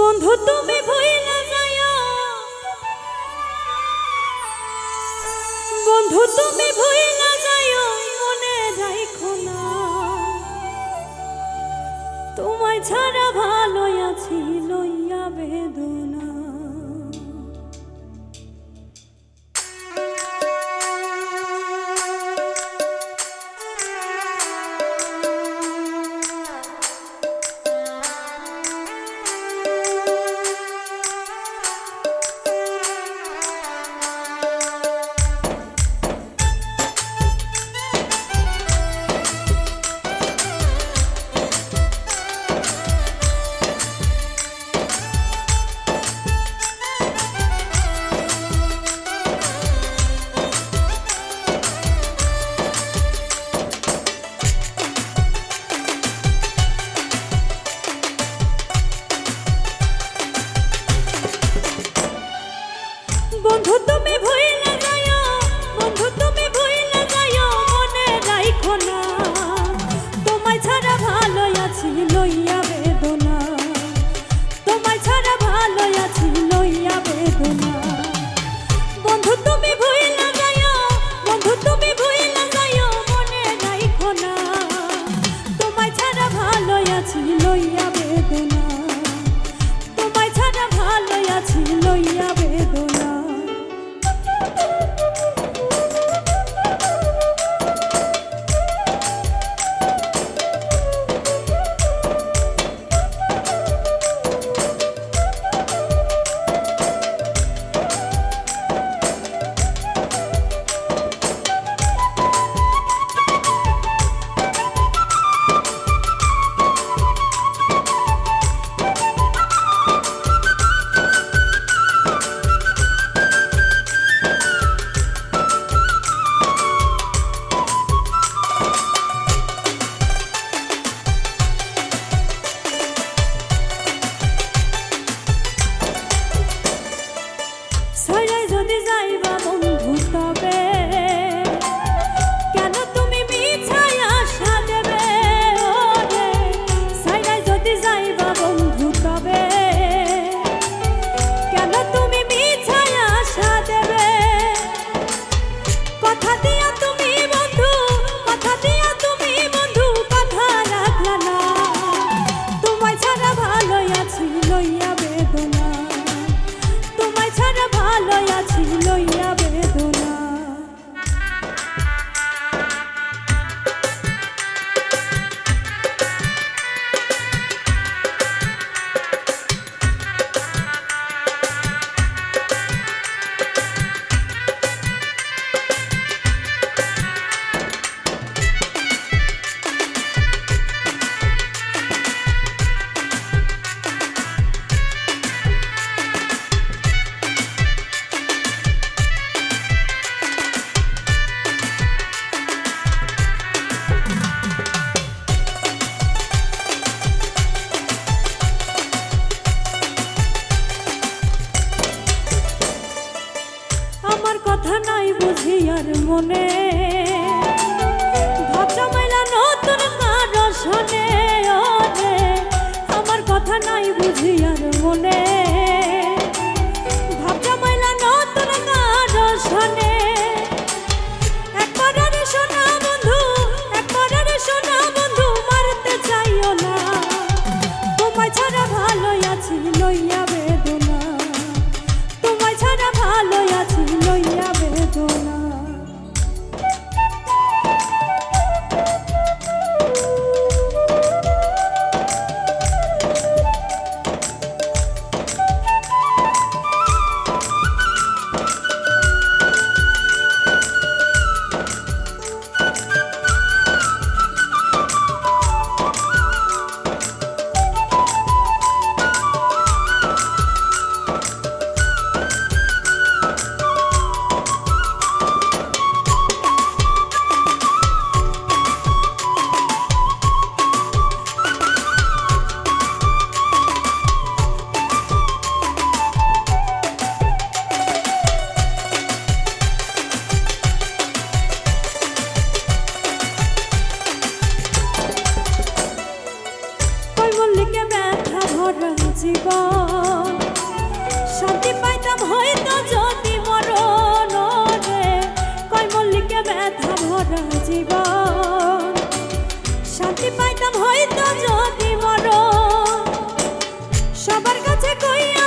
বন্ধু তুমি ভুইলা যাইও, বন্ধু তুমি ভুইলা যাইও, মনে রাখো না তোমায় ছাড়া ভালো আছি লইয়া বেদনা। বন্ধু তুমি ভুইলা যাইও, বন্ধু তুমি ভুইলা যাইও, মনে রাখো না তোমায় ছাড়া ভালো আছি লইয়া বেদনা, তোমায় ছাড়া ভালো আছি লইয়া বেদনা। বন্ধু তুমি ভুইলা যাইও, বন্ধু তুমি ভুইলা যাইও, মনে রাখো না তোমায় ছাড়া ভালো আছি লইয়া বেদনা, তোমায় ছাড়া ভালো আছি লইয়া বেদনা। ছয়রায় যদি যাইবা বন্ধু তবে কেন তুমি মিছায় আশা দেবে, ওরে ছয়রায় যদি যাইবা বন্ধু তবে কেন তুমি মিছায় আশা দেবে। কথা দিয়া তুমি বন্ধু, কথা দিয়া তুমি বন্ধু কথা রাখলা না, তোমায় ছাড়া ভালো আছি লইয়া বেদনা, তোমায় ছাড়া ভালো আছি লইয়া বেদনা। আমার কথা নাই বুঝি আর মনে, ভাব জমাইলা নতুন কারো শোনে, ওরে আমার কথা নাই বুঝি আর মনে, ভাব জমাইলা নতুন কারো শোনে। একবার আরে শোনা বন্ধু, একবার আরে শোনা বন্ধু, মারতে চাইও না তোমায় ছাড়া ভালো আছি লইয়া বেদনা, তোমায় ছাড়া ভালো আছি লইয়া বেদনা। জীবন শান্তি পাইতাম হয়তো যদি মরণ। সবার কাছে কইয়া